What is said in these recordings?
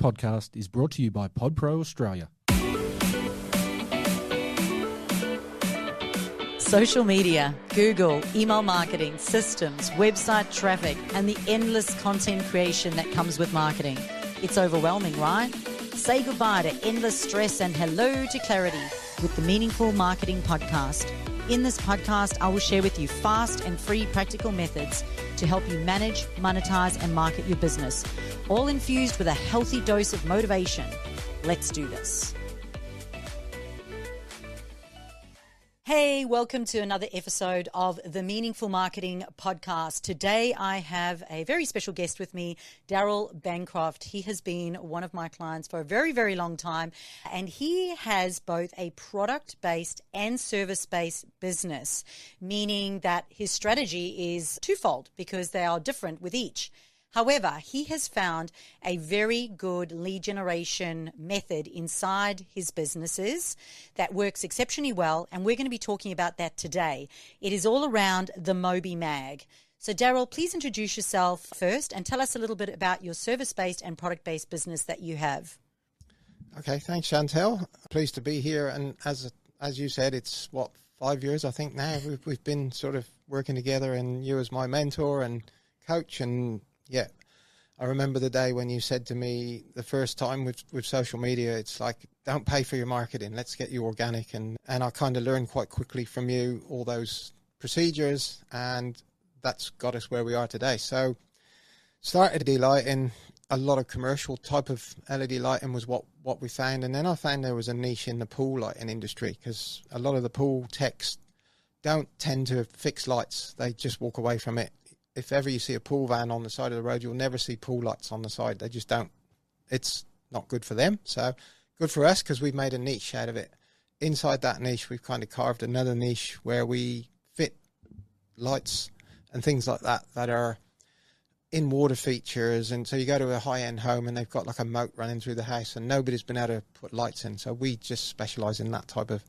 podcast is brought to you by PodPro Australia. Social media, Google, email marketing, systems, website traffic, and the endless content creation that comes with marketing. It's overwhelming, right? Say goodbye to endless stress and hello to clarity with the Meaningful Marketing Podcast. In this podcast, I will share with you fast and free practical methods to help you manage, monetize, and market your business, all infused with a healthy dose of motivation. Let's do this. Hey, welcome to another episode of the Meaningful Marketing Podcast. Today, I have a very special guest with me, Daryl Bancroft. He has been one of my clients for a very, very long time, and he has both a product-based and service-based business, meaning that his strategy is twofold because they are different with each. However, he has found a very good lead generation method inside his businesses that works exceptionally well, and we're going to be talking about that today. It is all around the MobiMag. So, Daryl, please introduce yourself first and tell us a little bit about your service-based and product-based business that you have. Okay, thanks, Chantal. Pleased to be here. And as you said, it's 5 years, I think now. We've been sort of working together, and you as my mentor and coach, and yeah, I remember the day when you said to me the first time with social media, it's like, don't pay for your marketing, let's get you organic. And I kind of learned quite quickly from you all those procedures, and that's got us where we are today. So started LED lighting, a lot of commercial type of LED lighting was what we found. And then I found there was a niche in the pool lighting industry, because a lot of the pool techs don't tend to fix lights. They just walk away from it. If ever you see a pool van on the side of the road, you'll never see pool lights on the side. They just don't. It's not good for them. So good for us, because we've made a niche out of it. Inside that niche, we've kind of carved another niche where we fit lights and things like that are in water features. And so you go to a high-end home and they've got like a moat running through the house and nobody's been able to put lights in. So we just specialize in that type of.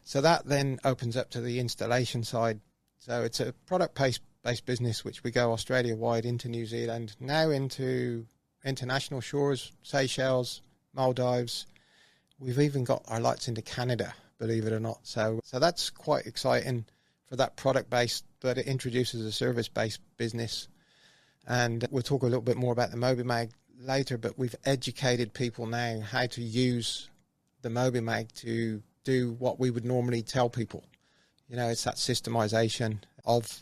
So that then opens up to the installation side. So it's a product-based business, which we go Australia-wide into New Zealand, now into international shores, Seychelles, Maldives. We've even got our lights into Canada, believe it or not. So that's quite exciting for that product-based, but it introduces a service-based business. And we'll talk a little bit more about the MobiMag later, but we've educated people now how to use the MobiMag to do what we would normally tell people. You know, it's that systemization of.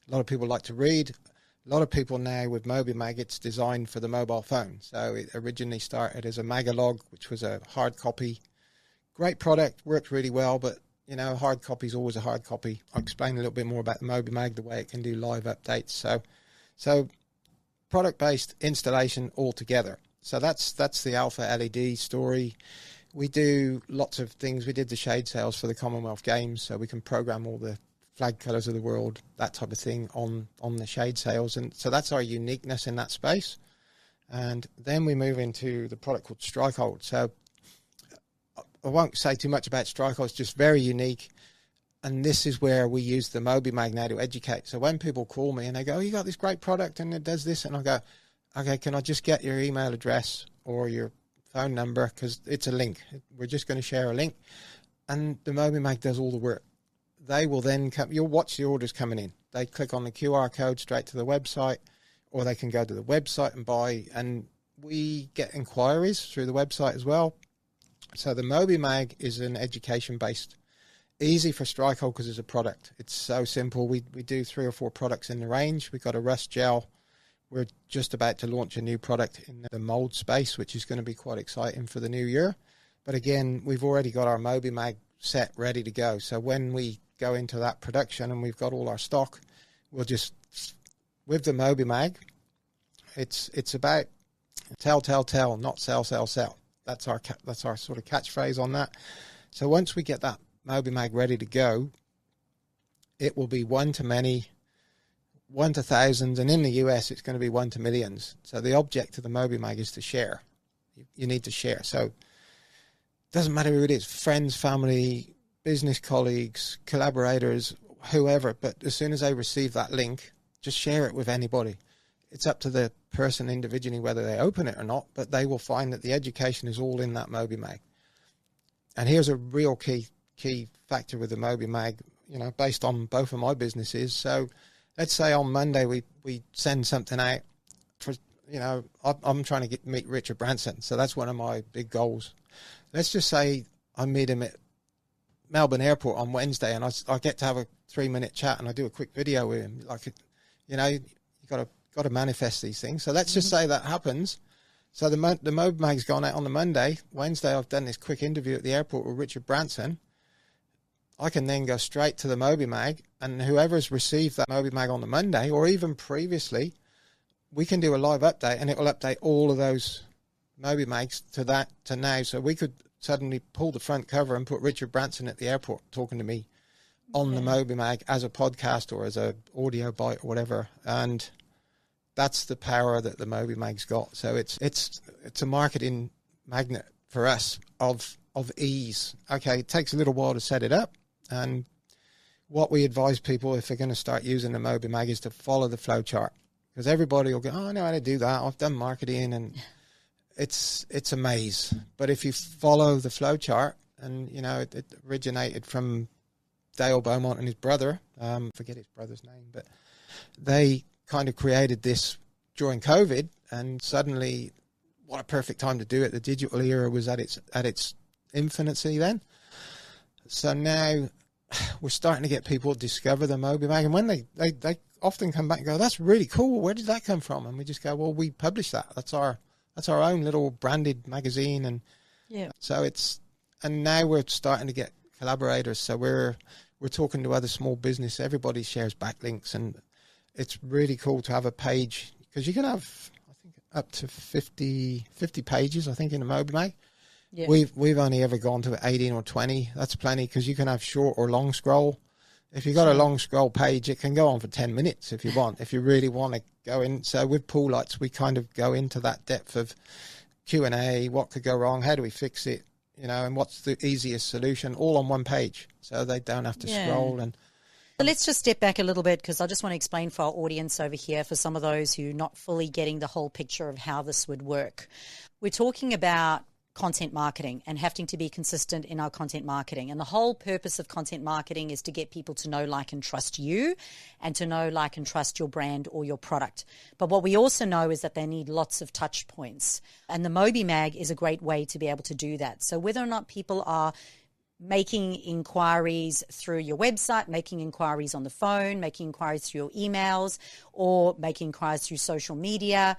A lot of people like to read. A lot of people now with MobiMag, it's designed for the mobile phone. So it originally started as a Magalog, which was a hard copy. Great product, worked really well, but, you know, hard copy is always a hard copy. I'll explain a little bit more about the MobiMag, the way it can do live updates. So product-based installation altogether. So that's the Alpha LED story. We do lots of things. We did the shade sails for the Commonwealth Games, so we can program all the flag colours of the world, that type of thing on the shade sails. And so that's our uniqueness in that space. And then we move into the product called Strikehold. So I won't say too much about Strikehold, it's just very unique. And this is where we use the MobiMag now to educate. So when people call me and they go, oh, you got this great product and it does this, and I go, okay, can I just get your email address or your phone number? Because it's a link. We're just going to share a link. And the MobiMag does all the work. They will then come, you'll watch the orders coming in. They click on the QR code straight to the website, or they can go to the website and buy. And we get inquiries through the website as well. So the MobiMag is an education-based, easy for Strikehold because it's a product. It's so simple. We do 3 or 4 products in the range. We've got a rust gel. We're just about to launch a new product in the mold space, which is going to be quite exciting for the new year. But again, we've already got our MobiMag set ready to go. So when we go into that production and we've got all our stock, we'll just, with the MobiMag, it's about tell, not sell. That's our sort of catchphrase on that. So once we get that MobiMag ready to go, it will be 1 to many, 1 to thousands, and in the US it's going to be 1 to millions. So the object of the MobiMag is to share. You need to share. So it doesn't matter who it is, friends, family, business colleagues, collaborators, whoever, but as soon as they receive that link, just share it with anybody. it's up to the person individually whether they open it or not, but they will find that the education is all in that MobiMag. And here's a real key factor with the MobiMag, based on both of my businesses. So let's say on Monday we send something out for, I'm trying to meet Richard Branson. So that's one of my big goals. Let's just say I meet him at Melbourne Airport on Wednesday, and I get to have a 3-minute chat, and I do a quick video with him. You got to manifest these things. So let's just say that happens. So the MobiMag's gone out on the Monday. Wednesday, I've done this quick interview at the airport with Richard Branson. I can then go straight to the MobiMag, and whoever's received that MobiMag on the Monday, or even previously, we can do a live update, and it will update all of those MobiMags to now. So we could suddenly pull the front cover and put Richard Branson at the airport talking to me on the MobiMag as a podcast or as a audio bite or whatever. And that's the power that the MobiMag's got. So it's a marketing magnet for us of ease. Okay, it takes a little while to set it up, and what we advise people if they're going to start using the MobiMag is to follow the flow chart, because everybody will go, oh, I know how to do that. I've done marketing, and it's a maze. But if you follow the flow chart, and it originated from Dale Beaumont and his brother, forget his brother's name, but they kind of created this during COVID, and suddenly, what a perfect time to do it. The digital era was at its infancy then. So now we're starting to get people to discover the MobiMag, and when they often come back and go, that's really cool, where did that come from? And we just go, well, we published that. That's our own little branded magazine. And so and now we're starting to get collaborators. So we're talking to other small business. Everybody shares backlinks, and it's really cool to have a page, because you can have, I think, up to 50 pages, I think, in a MobiMag. Yeah. We've only ever gone to 18 or 20. That's plenty, because you can have short or long scroll. If you've got a long scroll page, it can go on for 10 minutes if you want, if you really want to go in. So with Pool Lights, we kind of go into that depth of Q&A, what could go wrong, how do we fix it, and what's the easiest solution, all on one page, so they don't have to scroll. And let's just step back a little bit, because I just want to explain for our audience over here, for some of those who are not fully getting the whole picture of how this would work. We're talking about content marketing and having to be consistent in our content marketing. And the whole purpose of content marketing is to get people to know, like, and trust you, and to know, like, and trust your brand or your product. But what we also know is that they need lots of touch points. And the MobiMag is a great way to be able to do that. So whether or not people are making inquiries through your website, making inquiries on the phone, making inquiries through your emails, or making inquiries through social media,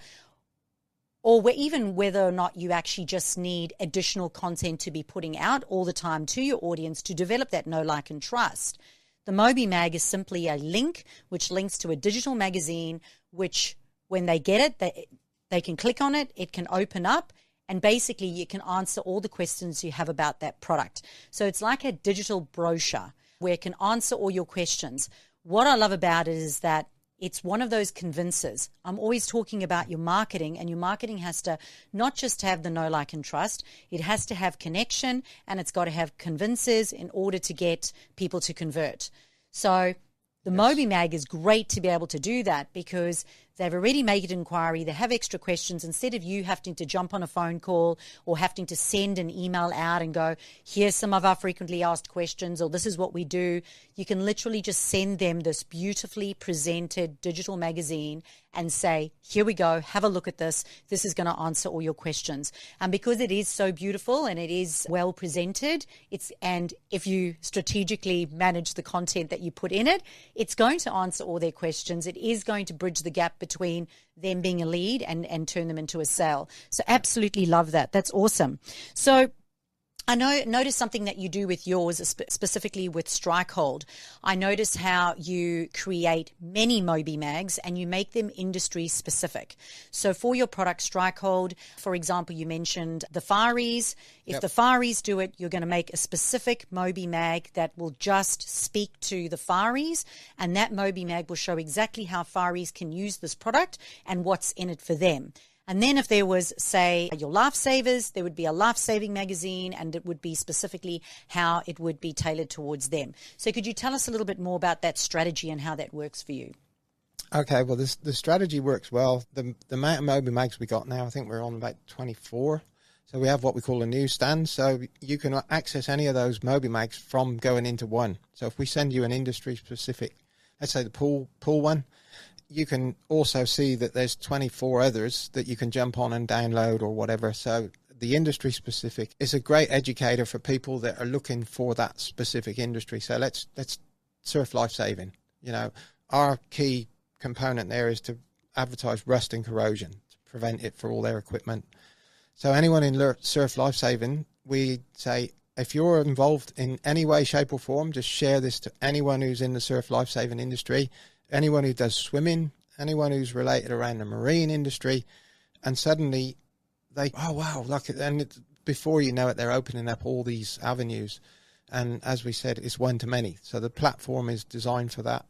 or even whether or not you actually just need additional content to be putting out all the time to your audience to develop that know, like, and trust. The MobiMag is simply a link which links to a digital magazine, which when they get it, they can click on it, it can open up, and basically you can answer all the questions you have about that product. So it's like a digital brochure where it can answer all your questions. What I love about it is that it's one of those convincers. I'm always talking about your marketing, and your marketing has to not just have the know, like, and trust. It has to have connection, and it's got to have convincers in order to get people to convert. So the MobiMag is great to be able to do that, because they've already made an inquiry, they have extra questions. Instead of you having to jump on a phone call or having to send an email out and go, here's some of our frequently asked questions, or this is what we do, you can literally just send them this beautifully presented digital magazine and say, here we go, have a look at this. This is going to answer all your questions. And because it is so beautiful and it is well presented, and if you strategically manage the content that you put in it, it's going to answer all their questions. It is going to bridge the gap between them being a lead and turn them into a sale. So absolutely love that. That's awesome. So I notice something that you do with yours, specifically with Strikehold. I notice how you create many MobiMags and you make them industry specific. So for your product Strikehold, for example, you mentioned the Far East. If the Far East do it, you're going to make a specific MobiMag that will just speak to the Far East, and that MobiMag will show exactly how Far East can use this product and what's in it for them. And then if there was, say, your Lifesavers, there would be a life-saving magazine, and it would be specifically how it would be tailored towards them. So could you tell us a little bit more about that strategy and how that works for you? Okay, well, the strategy works well. The amount of MobiMags we got now, I think we're on about 24. So we have what we call a newsstand. So you can access any of those MobiMags from going into one. So if we send you an industry-specific, let's say the pool one, you can also see that there's 24 others that you can jump on and download or whatever. So the industry-specific is a great educator for people that are looking for that specific industry. So let's surf lifesaving. You know, our key component there is to advertise rust and corrosion to prevent it for all their equipment. So anyone in surf lifesaving, we say, if you're involved in any way, shape or form, just share this to anyone who's in the surf lifesaving industry, anyone who does swimming, anyone who's related around the marine industry, and suddenly they, oh wow, look, and before you know it, they're opening up all these avenues. And as we said, it's one to many. So the platform is designed for that.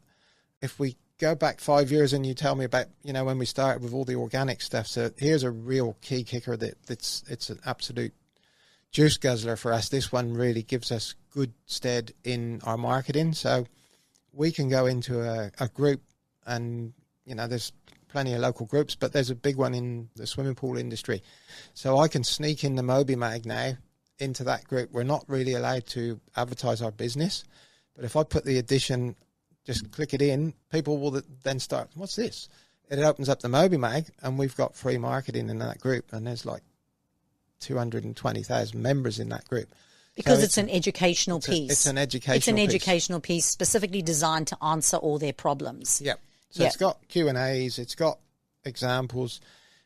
If we go back 5 years and you tell me about, you know, when we started with all the organic stuff, so here's a real key kicker it's an absolute juice guzzler for us. This one really gives us good stead in our marketing. So we can go into a group and, you know, there's plenty of local groups, but there's a big one in the swimming pool industry. So I can sneak in the MobiMag now into that group. We're not really allowed to advertise our business, but if I put the edition, just click it in, people will then start, what's this? It opens up the MobiMag and we've got free marketing in that group, and there's like 220,000 members in that group. Because so it's an educational piece. It's an educational piece. It's an educational piece specifically designed to answer all their problems. Yep. So it's got Q&As, it's got examples.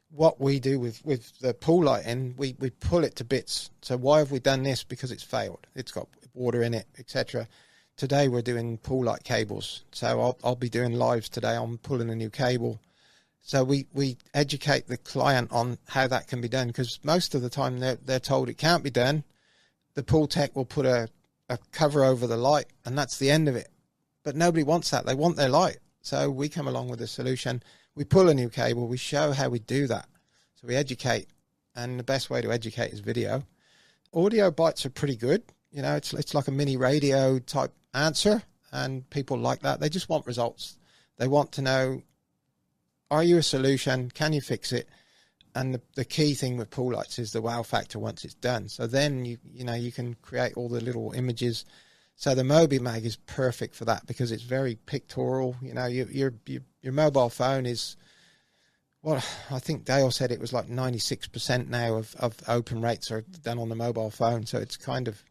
What we do with the pool lighting, we pull it to bits. So why have we done this? Because it's failed. It's got water in it, etc. Today we're doing pool light cables. So I'll be doing lives today on pulling a new cable. So we educate the client on how that can be done, because most of the time they're told it can't be done. The pool tech will put a cover over the light and that's the end of it. But nobody wants that. They want their light. So we come along with a solution. We pull a new cable. We show how we do that. So we educate, and the best way to educate is video. Audio bites are pretty good. You know, it's like a mini radio type answer, and people like that. They just want results. They want to know, are you a solution? Can you fix it? And the key thing with pool lights is the wow factor once it's done. So then you can create all the little images. So the MobiMag is perfect for that because it's very pictorial. You know, your mobile phone is, well, I think Dale said it was like 96% now of open rates are done on the mobile phone. So it's kind of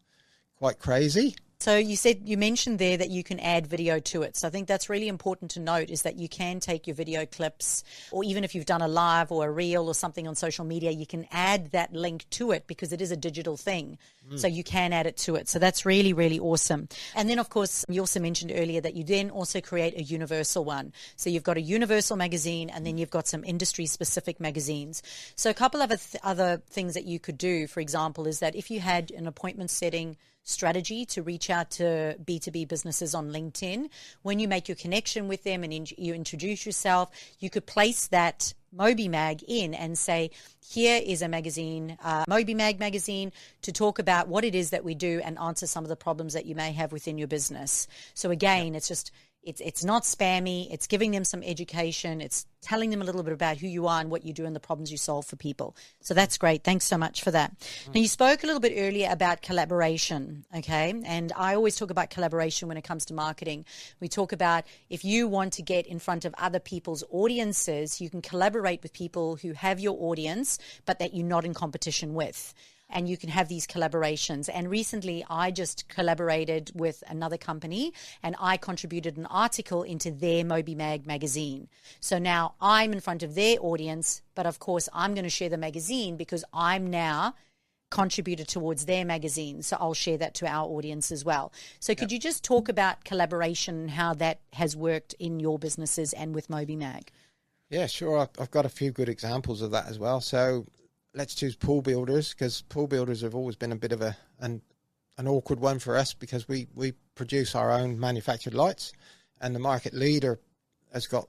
quite crazy. So you mentioned there that you can add video to it. So I think that's really important to note, is that you can take your video clips, or even if you've done a live or a reel or something on social media, you can add that link to it because it is a digital thing. So you can add it to it. So that's really, really awesome. And then, of course, you also mentioned earlier that you then also create a universal one. So you've got a universal magazine, and then you've got some industry-specific magazines. So a couple of other things that you could do, for example, is that if you had an appointment setting strategy to reach out to B2B businesses on LinkedIn, when you make your connection with them and you introduce yourself, you could place that MobiMag in and say, here is a magazine, MobiMag magazine, to talk about what it is that we do and answer some of the problems that you may have within your business. So again, it's not spammy. It's giving them some education. It's telling them a little bit about who you are and what you do and the problems you solve for people. So that's great. Thanks so much for that. Now, you spoke a little bit earlier about collaboration, okay? And I always talk about collaboration when it comes to marketing. We talk about, if you want to get in front of other people's audiences, you can collaborate with people who have your audience, but that you're not in competition with. And you can have these collaborations. And recently, I just collaborated with another company, and I contributed an article into their MobiMag magazine. So now I'm in front of their audience, but of course, I'm going to share the magazine because I'm now contributed towards their magazine. So I'll share that to our audience as well. So could you just talk about collaboration and how that has worked in your businesses and with MobiMag? Yeah, sure. I've got a few good examples of that as well. So let's choose pool builders, because pool builders have always been a bit of an awkward one for us, because we produce our own manufactured lights, and the market leader has got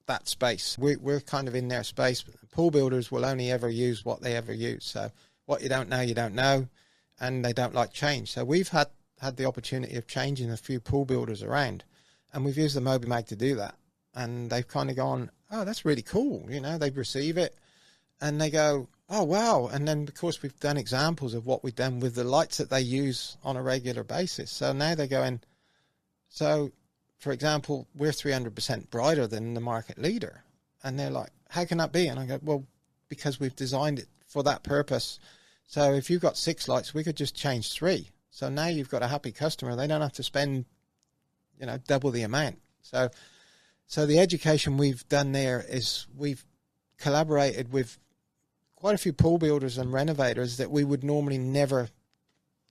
that space. We're kind of in their space. Pool builders will only ever use what they ever use. So what you don't know, and they don't like change. So we've had the opportunity of changing a few pool builders around, and we've used the MobiMag to do that. and they've kind of gone, oh, that's really cool. You know, they receive it and they go, oh, wow. And then, of course, we've done examples of what we've done with the lights that they use on a regular basis. So now they're going, so, for example, we're 300% brighter than the market leader. And they're like, how can that be? And I go, well, because we've designed it for that purpose. So if you've got 6 lights, we could just change 3. So now you've got a happy customer. They don't have to spend, you know, double the amount. So the education we've done there is we've collaborated with quite a few pool builders and renovators that we would normally never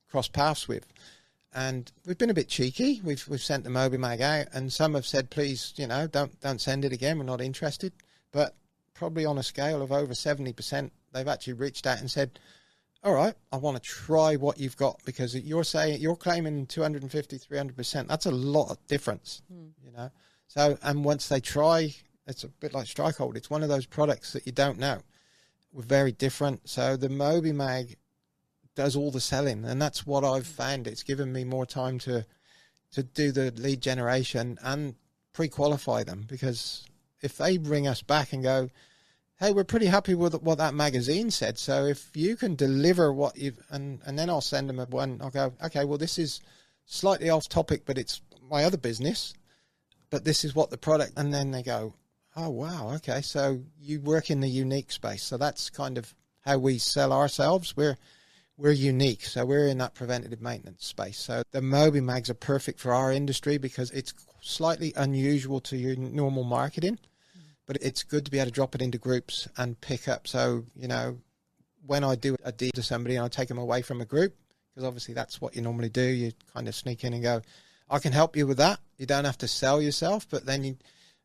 cross paths with. And we've been a bit cheeky. We've sent the MobiMag out, and some have said, please, you know, don't send it again. We're not interested. But probably on a scale of over 70%, they've actually reached out and said, all right, I want to try what you've got, because you're claiming 250, 300%. That's a lot of difference, you know. So, and once they try, it's a bit like Strikehold. It's one of those products that you don't know. We're very different. So the MobiMag does all the selling, and that's what I've found. It's given me more time to do the lead generation and pre-qualify them, because if they ring us back and go, hey, we're pretty happy with what that magazine said, so if you can deliver what you've, and then I'll send them I'll go, okay, well, this is slightly off topic, but it's my other business, but this is what the product, and then they go, oh, wow, okay, so you work in the unique space. So that's kind of how we sell ourselves. We're unique, so we're in that preventative maintenance space. So the MobiMags are perfect for our industry because it's slightly unusual to your normal marketing, but it's good to be able to drop it into groups and pick up. So, you know, when I do a deal to somebody and I take them away from a group, because obviously that's what you normally do, you kind of sneak in and go, I can help you with that. You don't have to sell yourself, but then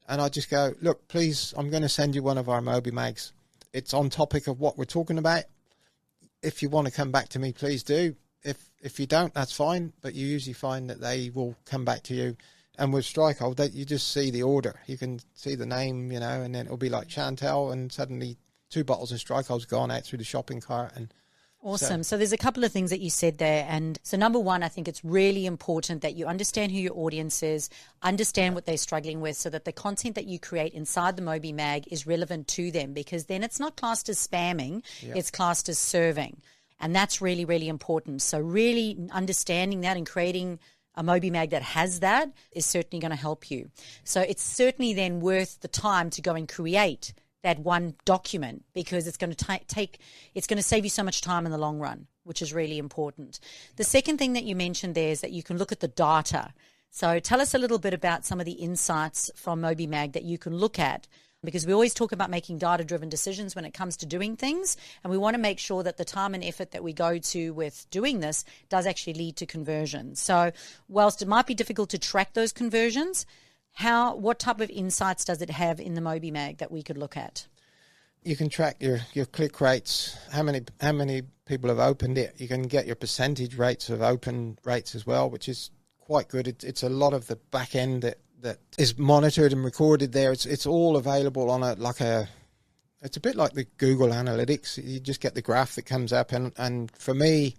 and I just go, look, please, I'm going to send you one of our MobiMags. It's on topic of what we're talking about. If you want to come back to me, please do. If you don't, that's fine. But you usually find that they will come back to you. And with Strikehold, that you just see the order. You can see the name, you know, and then it'll be like Chantal, and suddenly 2 bottles of Strikehold's gone out through the shopping cart. And awesome. So there's a couple of things that you said there. And so number one, I think it's really important that you understand who your audience is, understand what they're struggling with, so that the content that you create inside the MobiMag is relevant to them, because then it's not classed as spamming, it's classed as serving. And that's really, really important. So really understanding that and creating a MobiMag that has that is certainly going to help you. So it's certainly then worth the time to go and create that one document, because it's going to it's going to save you so much time in the long run, which is really important. The second thing that you mentioned there is that you can look at the data. So tell us a little bit about some of the insights from MobiMag that you can look at, because we always talk about making data-driven decisions when it comes to doing things, and we want to make sure that the time and effort that we go to with doing this does actually lead to conversion. So whilst it might be difficult to track those conversions, what type of insights does it have in the MobiMag that we could look at? You can track your click rates, how many people have opened it. You can get your percentage rates of open rates as well, which is quite good. It's a lot of the back end that is monitored and recorded there. It's all available on it's a bit like the Google Analytics. You just get the graph that comes up, and for me,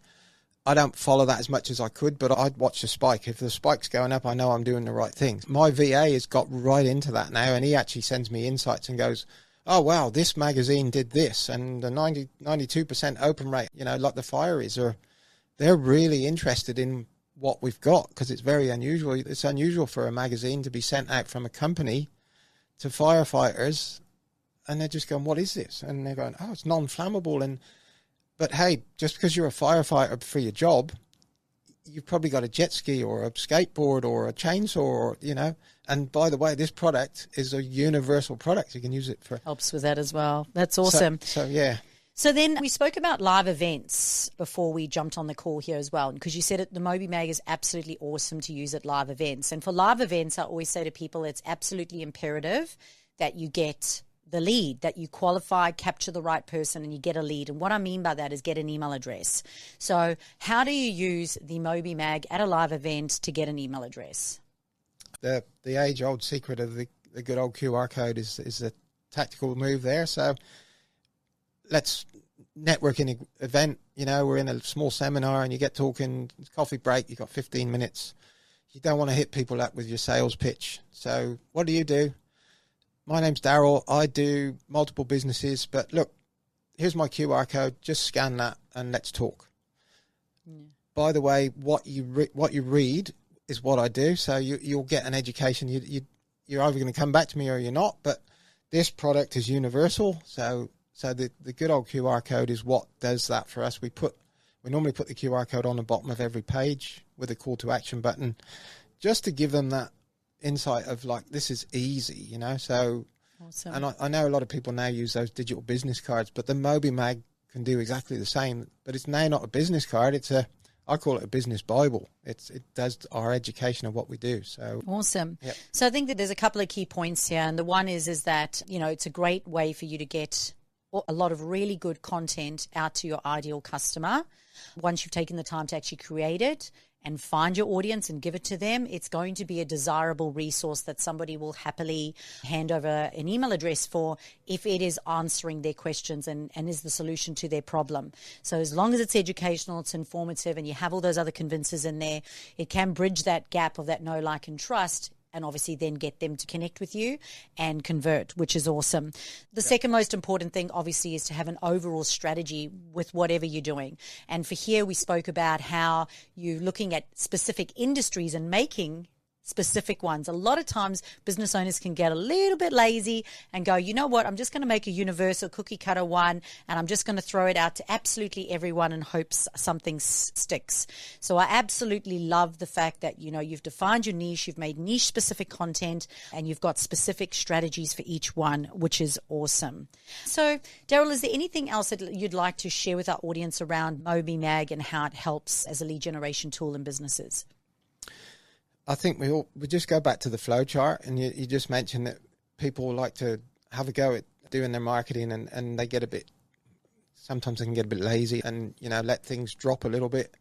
I don't follow that as much as I could, but I'd watch the spike. If the spike's going up, I know I'm doing the right things. My VA has got right into that now, and he actually sends me insights and goes, oh, wow, this magazine did this, and the 92% open rate, you know, like the Fireys, they're really interested in what we've got, because it's very unusual. It's unusual for a magazine to be sent out from a company to firefighters, and they're just going, what is this? And they're going, oh, it's non-flammable. But hey, just because you're a firefighter for your job, you've probably got a jet ski or a skateboard or a chainsaw, or, you know. And by the way, this product is a universal product. You can use it for... Helps with that as well. That's awesome. So yeah. So then we spoke about live events before we jumped on the call here as well, because you said the MobiMag is absolutely awesome to use at live events. And for live events, I always say to people, it's absolutely imperative that you get the lead, that you qualify, capture the right person, and you get a lead. And what I mean by that is get an email address. So how do you use the MobiMag at a live event to get an email address? The age-old secret of the good old QR code is a tactical move there. So let's network in an event. You know, we're in a small seminar and you get talking, coffee break, you've got 15 minutes. You don't want to hit people up with your sales pitch. So what do? My name's Daryl. I do multiple businesses, but look, here's my QR code. Just scan that and let's talk. Yeah. By the way, what you read is what I do. So you'll get an education. You're either going to come back to me or you're not. But this product is universal. So the good old QR code is what does that for us. We normally put the QR code on the bottom of every page with a call to action button, just to give them that insight of like, this is easy, So, awesome. And I know a lot of people now use those digital business cards, but the MobiMag can do exactly the same. But it's now not a business card; I call it a business Bible. It does our education of what we do. So awesome. Yep. So I think that there's a couple of key points here, and the one is that it's a great way for you to get a lot of really good content out to your ideal customer. Once you've taken the time to actually create it and find your audience and give it to them, it's going to be a desirable resource that somebody will happily hand over an email address for if it is answering their questions and is the solution to their problem. So as long as it's educational, it's informative, and you have all those other convincers in there, it can bridge that gap of that know, like, and trust, and obviously then get them to connect with you and convert, which is awesome. The second most important thing, obviously, is to have an overall strategy with whatever you're doing. And for here, we spoke about how you're looking at specific industries and making specific ones. A lot of times business owners can get a little bit lazy and go, you know what, I'm just going to make a universal cookie cutter one, and I'm just going to throw it out to absolutely everyone and hope something sticks. So I absolutely love the fact that, you've defined your niche, you've made niche specific content, and you've got specific strategies for each one, which is awesome. So Daryl, is there anything else that you'd like to share with our audience around MobiMag and how it helps as a lead generation tool in businesses? I think we just go back to the flow chart, and you just mentioned that people like to have a go at doing their marketing, and they get sometimes they can get a bit lazy and, let things drop a little bit.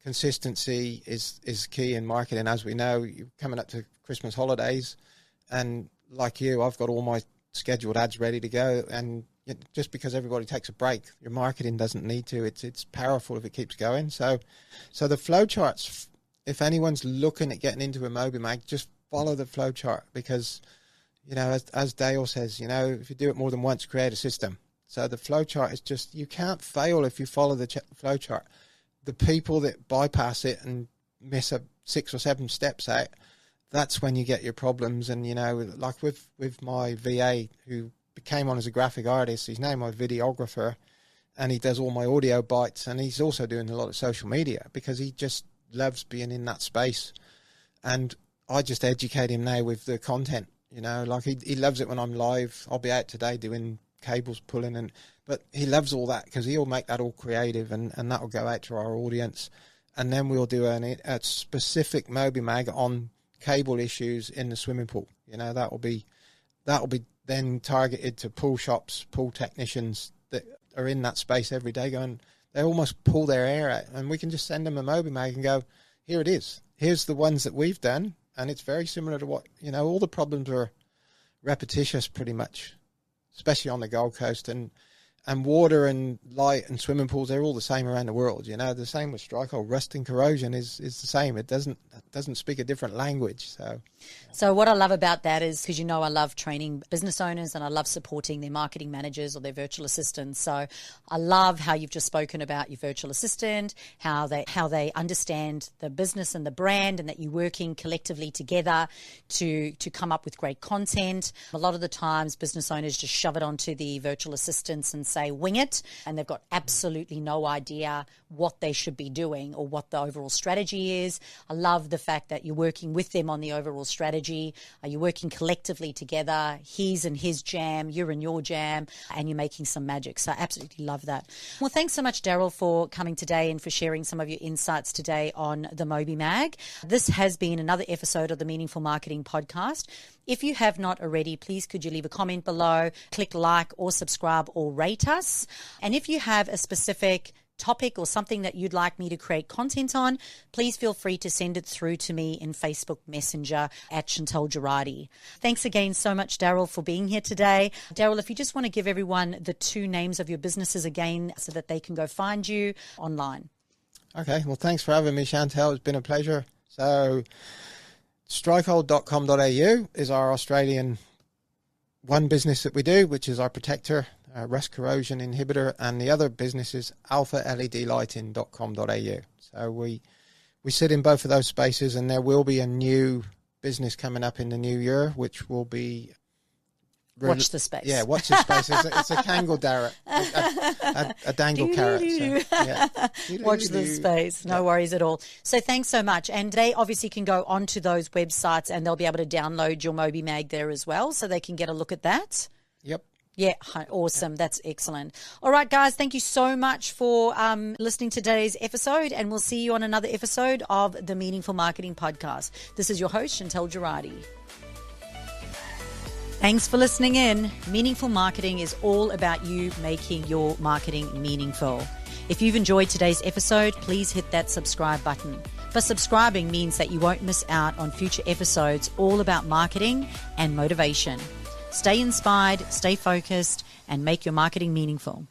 Consistency is key in marketing. As we know, you're coming up to Christmas holidays, and like you, I've got all my scheduled ads ready to go, and just because everybody takes a break, your marketing doesn't need to. It's powerful if it keeps going. So the flow charts, if anyone's looking at getting into a MobiMag, just follow the flow chart, because, as Dale says, if you do it more than once, create a system. So the flow chart is just, you can't fail if you follow the flow chart. The people that bypass it and miss 6 or 7 steps out, that's when you get your problems. And, like with my VA, who came on as a graphic artist, he's now my videographer, and he does all my audio bites, and he's also doing a lot of social media because he just loves being in that space. And I just educate him now with the content, like he loves it when I'm live. I'll be out today doing cables pulling, but he loves all that because he'll make that all creative, and that will go out to our audience. And then we'll do a specific MobiMag on cable issues in the swimming pool. That will be then targeted to pool shops, pool technicians that are in that space every day going, they almost pull their hair out, and we can just send them a MobiMag and go, here it is. Here's the ones that we've done, and it's very similar to what, all the problems are repetitious pretty much, especially on the Gold Coast. And water and light and swimming pools, they're all the same around the world. The same with strikehold. Rust and corrosion is the same. It doesn't speak a different language. So what I love about that is, because I love training business owners and I love supporting their marketing managers or their virtual assistants. So I love how you've just spoken about your virtual assistant, how they understand the business and the brand, and that you're working collectively together to come up with great content. A lot of the times business owners just shove it onto the virtual assistants and say wing it, and they've got absolutely no idea what they should be doing or what the overall strategy is. I love the fact that you're working with them on the overall strategy. You're working collectively together. He's in his jam, you're in your jam, and you're making some magic. So I absolutely love that. Well, thanks so much, Daryl, for coming today and for sharing some of your insights today on the MobiMag. This has been another episode of the Meaningful Marketing Podcast. If you have not already, please could you leave a comment below, click like or subscribe or rate us. And if you have a specific topic or something that you'd like me to create content on, please feel free to send it through to me in Facebook Messenger at Chantal Gerardy. Thanks again so much, Daryl, for being here today. Daryl, if you just want to give everyone the 2 names of your businesses again so that they can go find you online. Okay, well, thanks for having me, Chantal. It's been a pleasure. So strikehold.com.au is our Australian one business that we do, which is our protector, rust corrosion inhibitor, and the other business is alphaledlighting.com.au. So we sit in both of those spaces, and there will be a new business coming up in the new year, which will be... Watch the space. Yeah, watch the space. It's a kangle carrot, a dangle carrot. So, yeah. Watch the space. No worries at all. So thanks so much. And they obviously can go onto those websites and they'll be able to download your MobiMag there as well, so they can get a look at that. Yep. Yeah, awesome. That's excellent. All right, guys, thank you so much for listening to today's episode, and we'll see you on another episode of the Meaningful Marketing Podcast. This is your host, Chantal Gerardy. Thanks for listening in. Meaningful Marketing is all about you making your marketing meaningful. If you've enjoyed today's episode, please hit that subscribe button. But subscribing means that you won't miss out on future episodes all about marketing and motivation. Stay inspired, stay focused, and make your marketing meaningful.